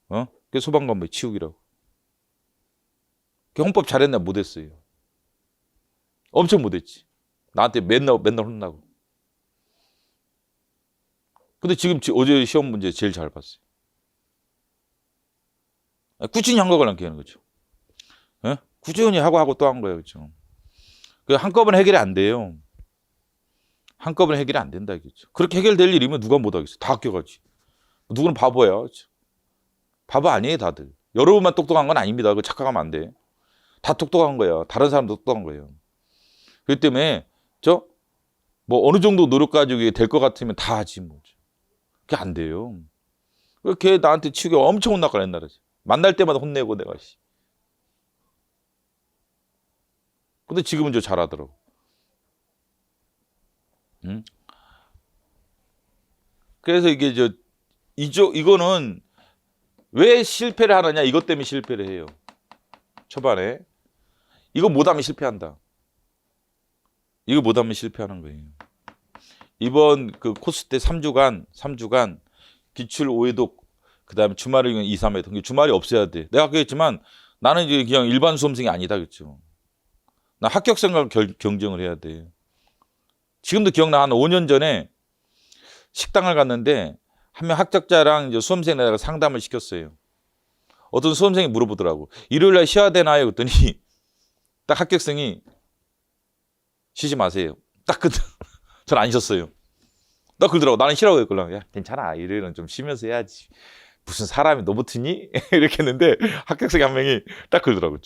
그게 소방관부의 치우기라고. 걔 헌법 잘했나 못했어요. 엄청 못했지. 나한테 맨날 혼나고. 근데 지금 어제 시험 문제 제일 잘 봤어요. 꾸준히 한 거랑 걔는 거죠. 꾸준히 하고 또 한 거예요. 그렇죠. 그 한꺼번에 해결이 안 돼요. 한꺼번에 해결이 안 된다. 그렇죠. 그렇게 해결될 일이면 누가 못 하겠어. 다 학교가지. 누구는 바보야. 그렇죠. 바보 아니에요, 다들. 여러분만 똑똑한 건 아닙니다. 그거 착각하면 안 돼. 다 똑똑한 거야. 다른 사람도 똑똑한 거예요. 그렇기 때문에 뭐 어느 정도 노력 가지고 될 것 같으면 다 하지 뭐. 그게 안 돼요. 걔 나한테 치우기 엄청 혼났거든 옛날에. 만날 때마다 혼내고 내가. 근데 지금은 저 잘하더라고. 응? 그래서 이게 이거는 왜 실패를 하느냐? 이것 때문에 실패를 해요. 초반에. 이거 못하면 실패한다. 이거 못하면 실패하는 거예요. 이번 그 코스 때 3주간 기출 5회독, 그 다음에 주말을 2, 3회독. 주말이 없어야 돼. 내가 아까 했지만 나는 이제 그냥 일반 수험생이 아니다. 그랬죠. 나 합격생과 경쟁을 해야 돼. 지금도 기억나. 한 5년 전에 식당을 갔는데 한 명 합격자랑 이제 수험생에다가 상담을 시켰어요. 어떤 수험생이 물어보더라고. 일요일 날 쉬어야 되나요? 그랬더니 딱 합격생이 쉬지 마세요. 딱 전 안 쉬었어요. 나 그러더라고. 나는 쉬라고 했걸랑. 야, 괜찮아. 일요일은 좀 쉬면서 해야지. 무슨 사람이 너 붙으니? 이렇게 했는데 합격생이 한 명이 딱 그러더라고요.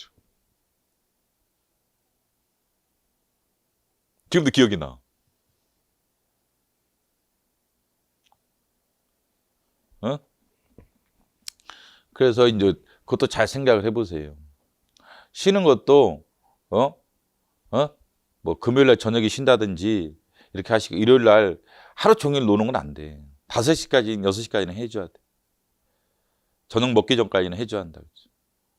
지금도 기억이 나. 그래서 이제 그것도 잘 생각을 해보세요. 쉬는 것도 뭐 금요일 날 저녁에 쉰다든지 이렇게 하시고 일요일 날 하루 종일 노는 건 안 돼. 5시까지, 6시까지는 해줘야 돼. 저녁 먹기 전까지는 해줘야 한다. 그렇죠?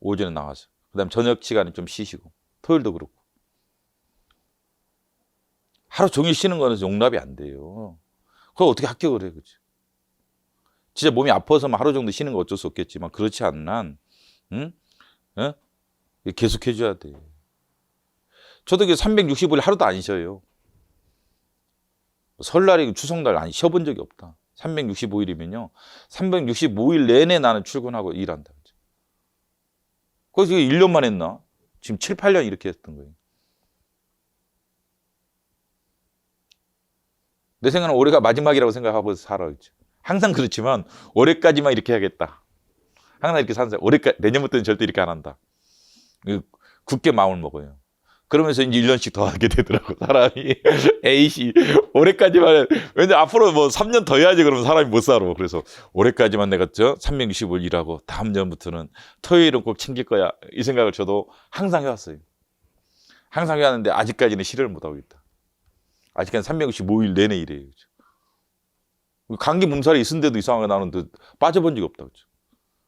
오전에 나와서. 그 다음에 저녁 시간에 좀 쉬시고. 토요일도 그렇고. 하루 종일 쉬는 거는 용납이 안 돼요. 그걸 어떻게 합격을 해, 그렇죠? 진짜 몸이 아파서만 하루 정도 쉬는 거 어쩔 수 없겠지만 그렇지 않는 한 계속 해줘야 돼. 저도 365일 하루도 안 쉬어요. 설날이고 추석날 안 쉬어본 적이 없다. 365일이면요. 365일 내내 나는 출근하고 일한다. 그래서 1년만 했나? 지금 7, 8년 이렇게 했던 거예요. 내 생각은 올해가 마지막이라고 생각하고 살아. 항상 그렇지만 올해까지만 이렇게 해야겠다. 항상 이렇게 사는 사람. 내년부터는 절대 이렇게 안 한다. 굳게 마음을 먹어요. 그러면서 이제 1년씩 더 하게 되더라고, 사람이. 에이씨, 올해까지만, 왠지 앞으로 뭐 3년 더 해야지 그러면 사람이 못 살아. 그래서 올해까지만 내가 365일 일하고 다음 년부터는 토요일은 꼭 챙길 거야. 이 생각을 저도 항상 해왔어요. 항상 해왔는데 아직까지는 실현을 못 하고 있다. 아직까지는 365일 내내 일해요. 감기 몸살이 있은데도 이상하게 나는 빠져본 적이 없다. 그렇죠?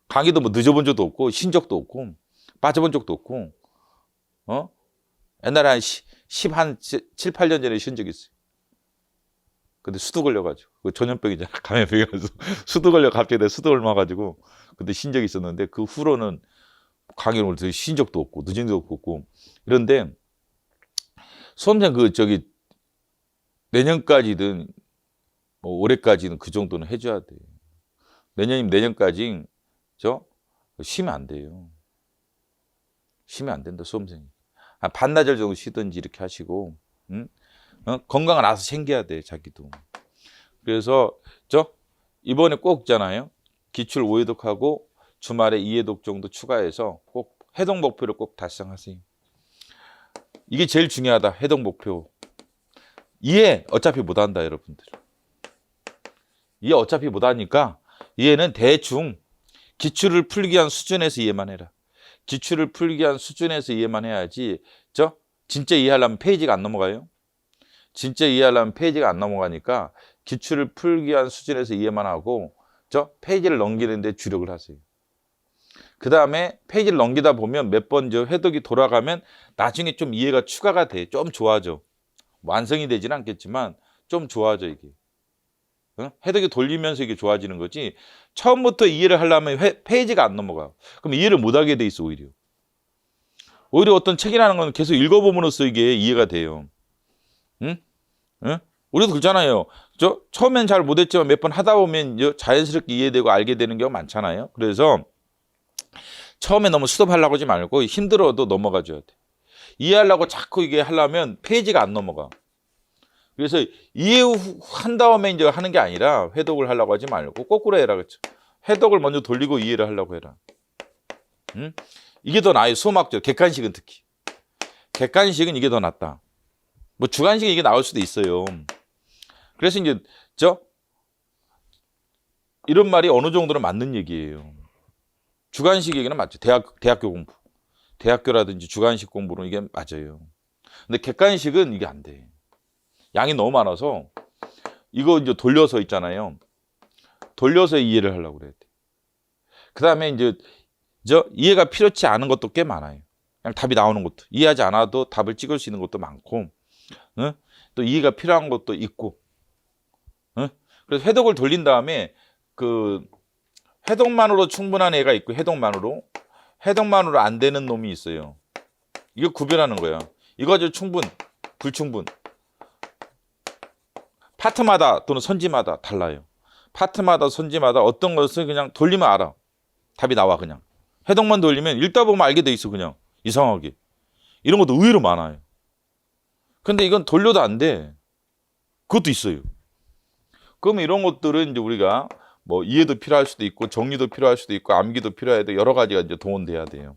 감기도 뭐 늦어본 적도 없고, 쉰 적도 없고, 빠져본 적도 없고, 옛날에 한 7, 8년 전에 쉰 적이 있어요. 근데 수두 걸려가지고. 그 전염병이잖아. 감염병이라서. 수두 걸려 갑자기 내 수두 옮아가지고. 그때 쉰 적이 있었는데, 그 후로는 감기를 쉰 적도 없고, 늦은 적도 없고. 이런데, 수험생 내년까지든, 뭐 올해까지는 그 정도는 해줘야 돼요. 내년이면 내년까지, 쉬면 안 돼요. 쉬면 안 된다, 수험생이. 한 반나절 정도 쉬든지 이렇게 하시고, 건강을 알아서 챙겨야 돼, 자기도. 그래서, 이번에 꼭 있잖아요. 기출 5회독하고 주말에 2회독 정도 추가해서 꼭 해독 목표를 꼭 달성하세요. 이게 제일 중요하다, 해독 목표. 이해 어차피 못 한다, 여러분들. 이해 어차피 못 하니까, 이해는 대충 기출을 풀기 위한 수준에서 이해만 해라. 기출을 풀기 위한 수준에서 이해만 해야지, 진짜 이해하려면 페이지가 안 넘어가요. 진짜 이해하려면 페이지가 안 넘어가니까 기출을 풀기 위한 수준에서 이해만 하고, 페이지를 넘기는데 주력을 하세요. 그 다음에 페이지를 넘기다 보면 몇 번 저 해독이 돌아가면 나중에 좀 이해가 추가가 돼. 좀 좋아져. 완성이 되지는 않겠지만 좀 좋아져 이게. 해독이 돌리면서 이게 좋아지는 거지. 처음부터 이해를 하려면 페이지가 안 넘어가. 그럼 이해를 못하게 돼 있어 오히려. 오히려 어떤 책이라는 건 계속 읽어봄으로써 이게 이해가 돼요. 응? 응? 우리도 그렇잖아요. 처음엔 잘 못했지만 몇 번 하다 보면 자연스럽게 이해되고 알게 되는 경우가 많잖아요. 그래서 처음에 너무 스톱하려고 하지 말고 힘들어도 넘어가 줘야 돼. 이해하려고 자꾸 이게 하려면 페이지가 안 넘어가. 그래서 이해한 다음에 이제 하는 게 아니라 회독을 하려고 하지 말고 거꾸로 해라. 그렇죠? 회독을 먼저 돌리고 이해를 하려고 해라. 응? 이게 더 나아요. 수험학적. 객관식은 특히. 객관식은 이게 더 낫다. 뭐 주관식은 이게 나올 수도 있어요. 그래서 이제 이런 말이 어느 정도는 맞는 얘기예요. 주관식 얘기는 맞죠. 대학교 공부. 대학교라든지 주관식 공부는 이게 맞아요. 근데 객관식은 이게 안 돼. 양이 너무 많아서 이거 이제 돌려서 있잖아요. 돌려서 이해를 하려고 그래야 돼. 그 다음에 이제 이해가 필요치 않은 것도 꽤 많아요. 그냥 답이 나오는 것도. 이해하지 않아도 답을 찍을 수 있는 것도 많고, 또 이해가 필요한 것도 있고. 그래서 회독을 돌린 다음에 그 회독만으로 충분한 애가 있고 회독만으로 안 되는 놈이 있어요. 이거 구별하는 거야. 이거 아주 충분, 불충분. 파트마다 또는 선지마다 달라요. 파트마다 선지마다 어떤 것을 그냥 돌리면 알아. 답이 나와 그냥. 회독만 돌리면 읽다 보면 알게 돼 있어 그냥. 이상하게. 이런 것도 의외로 많아요. 근데 이건 돌려도 안 돼. 그것도 있어요. 그러면 이런 것들은 이제 우리가 뭐 이해도 필요할 수도 있고 정리도 필요할 수도 있고 암기도 필요해야 돼. 여러 가지가 이제 동원돼야 돼요.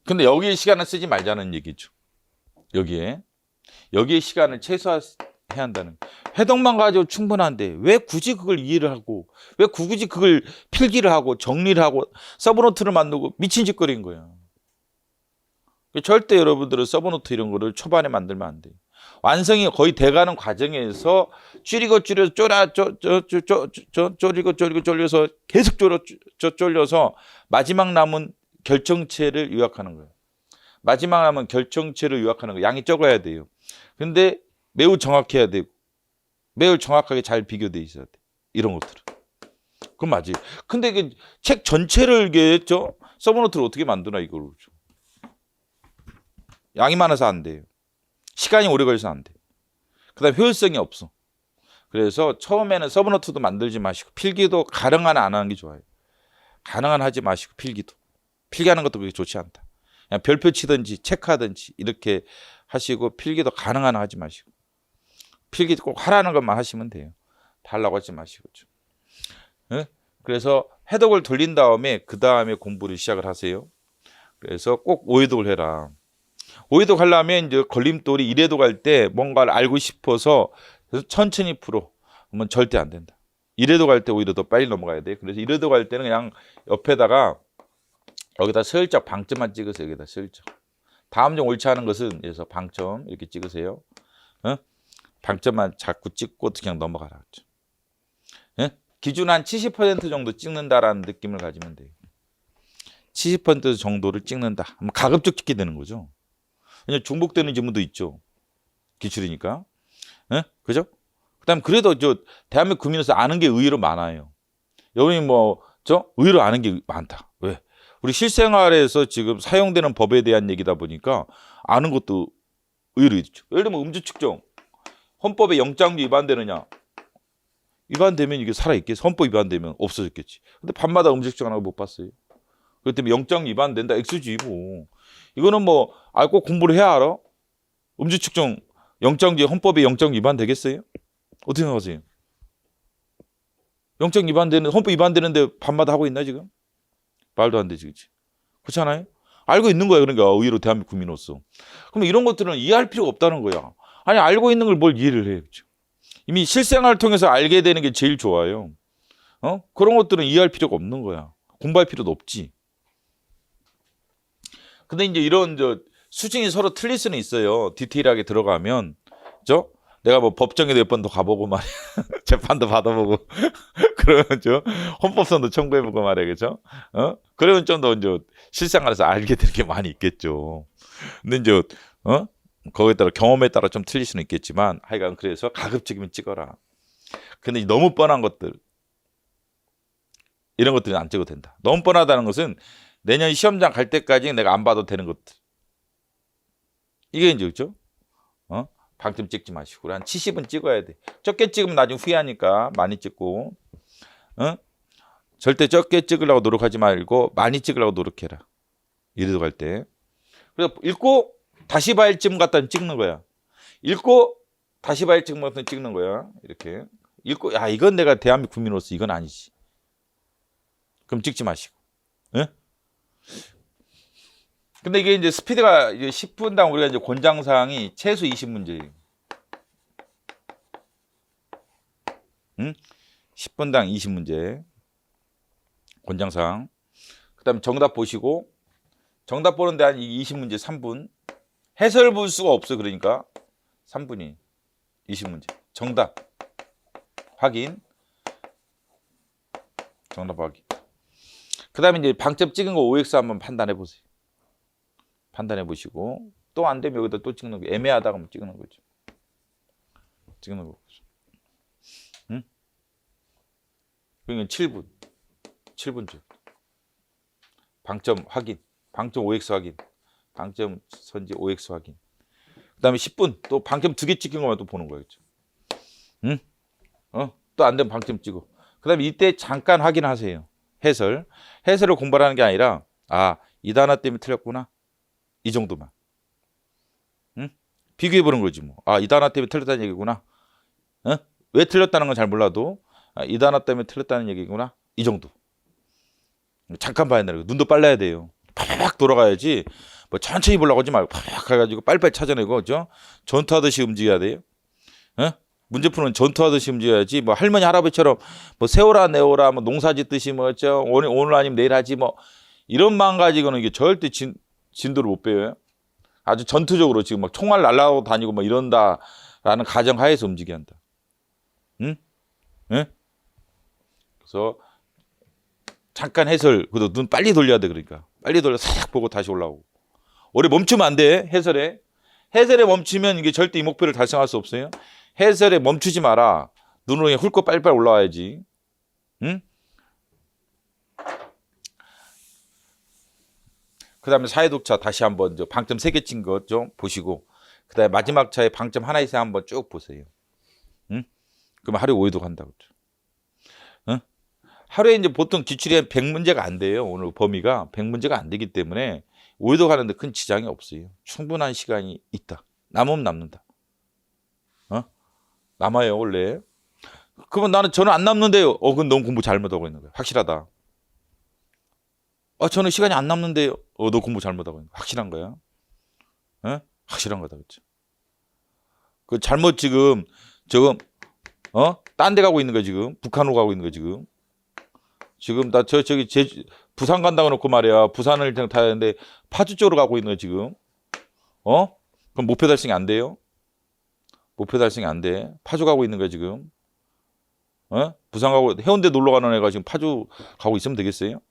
근데 여기에 시간을 쓰지 말자는 얘기죠. 여기에 시간을 최소화해야 한다는. 회독만 가지고 충분한데 왜 굳이 그걸 이해를 하고 왜 굳이 그걸 필기를 하고 정리를 하고 서브노트를 만들고 미친 짓거리인 거야. 절대 여러분들은 서브노트 이런 거를 초반에 만들면 안 돼요. 완성이 거의 돼가는 과정에서 줄이고 줄여서 졸려서 계속 졸려서 마지막 남은 결정체를 요약하는 거예요. 마지막 남은 결정체를 요약하는 거예요. 양이 적어야 돼요. 근데 매우 정확해야 되고 매우 정확하게 잘 비교돼 있어야 돼. 이런 것들은. 그건 맞아요. 근데 그 책 전체를 이게 서브노트를 어떻게 만드나 이걸. 양이 많아서 안 돼요. 시간이 오래 걸려서 안 돼. 그다음에 효율성이 없어. 그래서 처음에는 서브노트도 만들지 마시고 필기도 가능한 안 하는 게 좋아요. 가능한 하지 마시고 필기도. 필기하는 것도 그렇게 좋지 않다. 그냥 별표 치든지 체크하든지 이렇게 하시고 필기도 가능한 하지 마시고. 필기 꼭 하라는 것만 하시면 돼요. 다 하려고 하지 마시고. 그래서 해독을 돌린 다음에 그 다음에 공부를 시작을 하세요. 그래서 꼭 오해독을 해라. 오해독 하려면 이제 걸림돌이 이래독 할 때 뭔가를 알고 싶어서 천천히 풀어. 그러면 절대 안 된다. 이래독 할 때 오히려 더 빨리 넘어가야 돼. 그래서 이래독 할 때는 그냥 옆에다가 여기다 슬쩍 방점만 찍으세요. 여기다 슬쩍. 다음 점 옳지 않은 것은 그래서 방점 이렇게 찍으세요. 방점만 자꾸 찍고 그냥 넘어가라. 기준 한 70% 정도 찍는다라는 느낌을 가지면 돼요. 70% 정도를 찍는다. 가급적 찍게 되는 거죠. 왜냐면 중복되는 지문도 있죠. 기출이니까. 그죠? 그 다음에 그래도 대한민국 국민으로서 아는 게 의외로 많아요. 여기 의외로 아는 게 많다. 왜? 우리 실생활에서 지금 사용되는 법에 대한 얘기다 보니까 아는 것도 의외로 있죠. 예를 들면 음주 측정. 헌법에 영장류 위반되느냐? 위반되면 이게 살아있겠어. 헌법 위반되면 없어졌겠지. 근데 밤마다 음주 측정하는 거 못 봤어요. 그렇기 때문에 영장 위반된다. X지고. 이거는 꼭 공부를 해야 알아? 음주 측정 영장지 헌법에 영장 위반 되겠어요? 어떻게 생각하세요? 영장 위반되는 헌법 위반되는데 밤마다 하고 있나 지금? 말도 안 되지, 그렇지? 그렇잖아요? 알고 있는 거야. 그러니까 의외로 대한민국 국민으로서. 그러면 이런 것들은 이해할 필요가 없다는 거야. 아니 알고 있는 걸 뭘 이해를 해? 그렇죠? 이미 실생활을 통해서 알게 되는 게 제일 좋아요. 그런 것들은 이해할 필요가 없는 거야. 공부할 필요도 없지. 근데 이제 이런 수준이 서로 틀릴 수는 있어요. 디테일하게 들어가면, 그죠? 내가 뭐 법정에도 몇 번 더 가보고 말이야. 재판도 받아보고 그러면 좀 헌법소원도 청구해보고 말이야, 그죠? 그러면 좀 더 이제 실생활에서 알게 되는 게 많이 있겠죠. 근데 이제 거기에 따라 경험에 따라 좀 틀릴 수는 있겠지만 하여간 그래서 가급적이면 찍어라. 근데 너무 뻔한 것들 이런 것들은 안 찍어도 된다. 너무 뻔하다는 것은 내년 시험장 갈 때까지 내가 안 봐도 되는 것들. 이게 이제 그죠? 방점 찍지 마시고 한 70은 찍어야 돼. 적게 찍으면 나중에 후회하니까 많이 찍고, 절대 적게 찍으려고 노력하지 말고 많이 찍으려고 노력해라. 이리도 갈 때. 그래서 읽고 다시 봐야 쯤 갖다 찍는 거야. 읽고 다시 봐야 쯤 갖다 찍는 거야. 이렇게 읽고 야 이건 내가 대한민국 국민으로서 이건 아니지. 그럼 찍지 마시고. 예? 근데 이게 이제 스피드가 이제 10분당 우리가 이제 권장사항이 최소 20문제예요. 10분당 20문제. 권장사항. 그다음에 정답 보시고 정답 보는데 한 20문제 3분. 해설 볼 수가 없어 그러니까 3분이 20문제. 정답 확인. 정답 확인. 그다음에 이제 방점 찍은 거 OX 한번 판단해 보세요. 판단해 보시고 또 안 되면 여기다 또 찍는 거 애매하다가 하면 찍는 거죠. 찍는 거. 응? 그러니까 7분째. 방점 확인. 방점 OX 확인. 방점 선지 OX 확인. 그다음에 10분 또 방점 2개 찍힌 것만 또 보는 거였죠. 응? 또 안 되면 방점 찍어. 그다음에 이때 잠깐 확인하세요. 해설을 공부하는 게 아니라 이 단어 때문에 틀렸구나. 이 정도만. 응? 비교해 보는 거지 뭐. 이 단어 때문에 틀렸다는 얘기구나. 왜 틀렸다는 건 잘 몰라도 이 단어 때문에 틀렸다는 얘기구나. 이 정도. 잠깐 봐야 되는 거. 눈도 빨라야 돼요. 팍팍 돌아가야지. 뭐 천천히 보려고 하지 말고 팍팍 해가지고 빨리빨리 찾아내고 그죠? 전투하듯이 움직여야 돼요. 문제 푸는 전투하듯이 움직여야지. 뭐 할머니 할아버지처럼 뭐 세워라 내워라 뭐 농사 짓듯이 뭐죠? 오늘 아니면 내일 하지 뭐 이런 마음 가지고는 이게 절대 진도를 못 배워요. 아주 전투적으로 지금 막 총알 날라고 다니고 뭐 이런다라는 가정 하에서 움직여야 한다. 응? 그래서 잠깐 해설, 그래도 눈 빨리 돌려야 돼 그러니까 빨리 돌려 싹 보고 다시 올라오고. 오래 멈추면 안 돼. 해설에 멈추면 이게 절대 이 목표를 달성할 수 없어요. 해설에 멈추지 마라. 눈으로 그냥 훑고 빨리빨리 올라와야지. 응? 그 다음에 사회독차 다시 한번 방점 3개 친 것 좀 보시고 그 다음에 마지막 차에 방점 하나 이상 한번 쭉 보세요. 응? 그러면 하루에 5회독 한다고 그랬죠. 응? 하루에 이제 보통 기출이 한 100문제가 안 돼요. 오늘 범위가 100문제가 안 되기 때문에 5회독 하는데 큰 지장이 없어요. 충분한 시간이 있다. 남으면 남는다. 남아요 원래. 그러면 저는 안 남는데요. 그건 너무 공부 잘못하고 있는 거예요. 확실하다. 저는 시간이 안 남는데요. 너 공부 잘못하고 있는 거야. 확실한 거야. 확실한 거다 그렇죠. 그 잘못 지금 딴 데 가고 있는 거야 지금. 북한으로 가고 있는 거야 지금. 지금 나 저기 부산 간다고 놓고 말이야. 부산을 그냥 타야 되는데 파주 쪽으로 가고 있는 거야 지금. 그럼 목표 달성이 안 돼요? 목표 달성이 안 돼. 파주 가고 있는 거야 지금. 부산 가고 해운대 놀러 가는 애가 지금 파주 가고 있으면 되겠어요?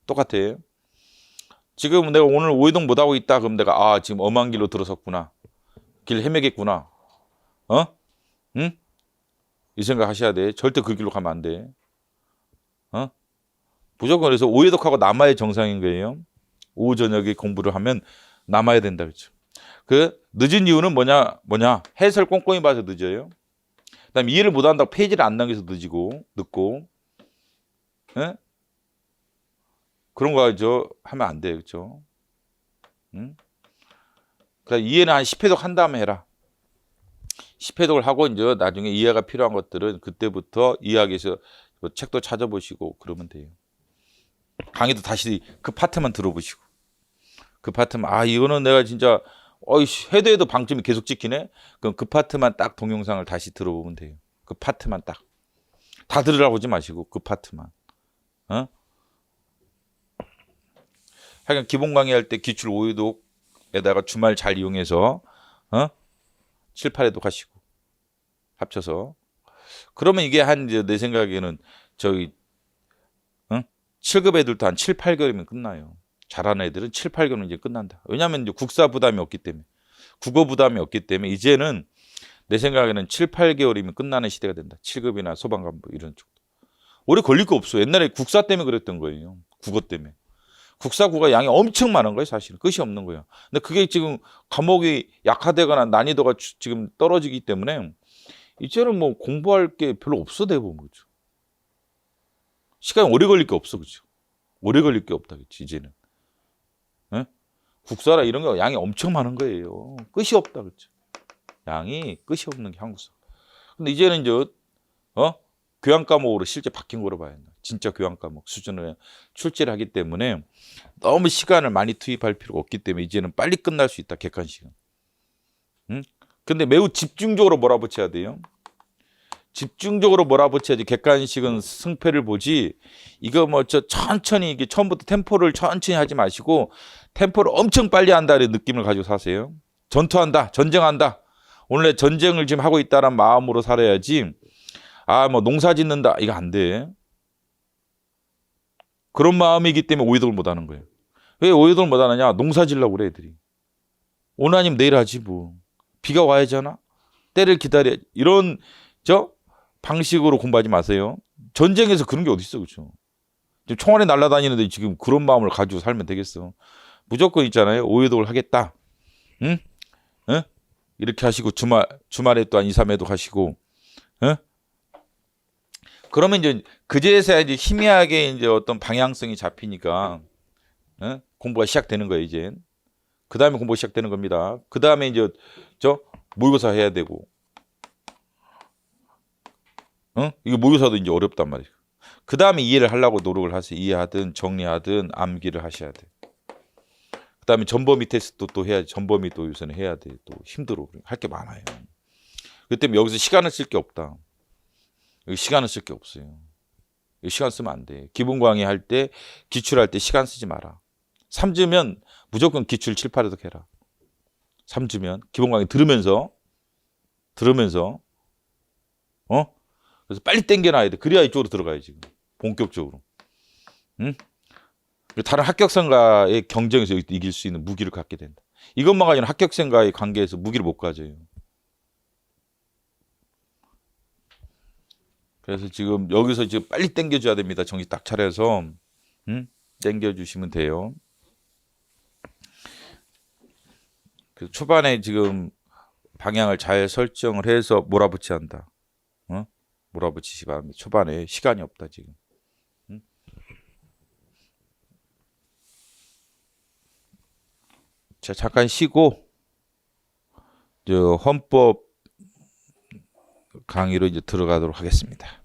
똑같아. 지금 내가 오늘 5회동 못 하고 있다. 그럼 내가 지금 엄한 길로 들어섰구나. 길 헤매겠구나. 응? 이 생각 하셔야 돼. 절대 그 길로 가면 안 돼. 무조건 그래서 5회독하고 남아야 정상인 거예요. 오후 저녁에 공부를 하면 남아야 된다 그렇죠. 그 늦은 이유는 뭐냐? 해설 꼼꼼히 봐서 늦어요. 그다음에 이해를 못 한다고 페이지를 안 남겨서 늦고. 그런 거 하면 안 돼요. 그렇죠? 그러니까 이해는 한 10회독 한 다음에 해라. 10회독을 하고 이제 나중에 이해가 필요한 것들은 그때부터 이해하기 위해서 뭐 책도 찾아보시고 그러면 돼요. 강의도 다시 그 파트만 들어보시고. 그 파트만 이거는 내가 진짜 해도 방점이 계속 찍히네. 그럼 그 파트만 딱 동영상을 다시 들어보면 돼요. 그 파트만 딱. 다 들으라고 하지 마시고 그 파트만. 하여간 기본 강의할 때 기출 5회독에다가 주말 잘 이용해서 7, 8회독 하시고 합쳐서. 그러면 이게 한 이제 내 생각에는 저기 7급 애들도 한 7, 8개월이면 끝나요. 잘하는 애들은 7, 8개월이면 이제 끝난다. 왜냐하면 이제 국사 부담이 없기 때문에, 국어 부담이 없기 때문에 이제는 내 생각에는 7, 8개월이면 끝나는 시대가 된다. 7급이나 소방관부 이런 쪽. 오래 걸릴 거 없어. 옛날에 국사 때문에 그랬던 거예요. 국어 때문에. 국사국어 양이 엄청 많은 거예요, 사실은. 끝이 없는 거예요. 근데 그게 지금 과목이 약화되거나 난이도가 지금 떨어지기 때문에 이제는 뭐 공부할 게 별로 없어 대부분 그죠. 시간이 오래 걸릴 게 없어 그죠. 오래 걸릴 게 없다 그치 이제는. 예? 국사라 이런 거 양이 엄청 많은 거예요. 끝이 없다 그죠. 양이 끝이 없는 게 한국사. 근데 이제는 이제 교양 과목으로 실제 바뀐 거로 봐야 된다. 진짜 교양 과목 수준을 출제를 하기 때문에 너무 시간을 많이 투입할 필요가 없기 때문에 이제는 빨리 끝날 수 있다. 객관식은. 응? 근데 매우 집중적으로 몰아붙여야 돼요. 집중적으로 몰아붙여야지. 객관식은 승패를 보지. 이거 뭐 저 천천히 이게 처음부터 템포를 천천히 하지 마시고 템포를 엄청 빨리 한다는 느낌을 가지고 사세요. 전투한다, 전쟁한다. 오늘 전쟁을 지금 하고 있다는 마음으로 살아야지. 뭐 농사 짓는다 이거 안 돼. 그런 마음이기 때문에 오이득을 못 하는 거예요. 왜 오이득을 못 하느냐? 농사 지려고 그래 애들이. 오늘 아니면 내일 하지 뭐. 비가 와야지 하나? 때를 기다려. 이런 방식으로 공부하지 마세요. 전쟁에서 그런 게 어디 있어, 그렇죠? 지금 총알이 날아다니는데 지금 그런 마음을 가지고 살면 되겠어. 무조건 있잖아요. 오이득을 하겠다. 응? 응? 이렇게 하시고 주말에 또 한 2, 3회도 하시고. 응? 그러면 이제 그제서야 이제 희미하게 이제 어떤 방향성이 잡히니까 공부가 시작되는 거예요, 이제. 그 다음에 공부가 시작되는 겁니다. 그 다음에 이제 모의고사 해야 되고. 이거 모의고사도 이제 어렵단 말이에요. 그 다음에 이해를 하려고 노력을 하세요. 이해하든 정리하든 암기를 하셔야 돼. 그 다음에 전범위 테스트도 또 해야지. 전범위 또 요새는 해야 돼. 또 힘들어. 할 게 많아요. 그 때문에 여기서 시간을 쓸 게 없다. 여기 시간을 쓸 게 없어요. 여기 시간 쓰면 안 돼. 기본 강의 할 때, 기출할 때 시간 쓰지 마라. 3주면 무조건 기출 7, 8회독 해라. 3주면 기본 강의 들으면서 그래서 빨리 땡겨놔야 돼. 그래야 이쪽으로 들어가요 지금. 본격적으로. 응? 다른 합격생과의 경쟁에서 이길 수 있는 무기를 갖게 된다. 이것만 가지고는 합격생과의 관계에서 무기를 못 가져요. 그래서 지금 여기서 지금 빨리 땡겨줘야 됩니다. 정신 딱 차려서 땡겨주시면 돼요. 그래서 초반에 지금 방향을 잘 설정을 해서 몰아붙여야 한다. 몰아붙이시 바랍니다. 초반에 시간이 없다 지금. 자, 잠깐 쉬고 헌법 강의로 이제 들어가도록 하겠습니다.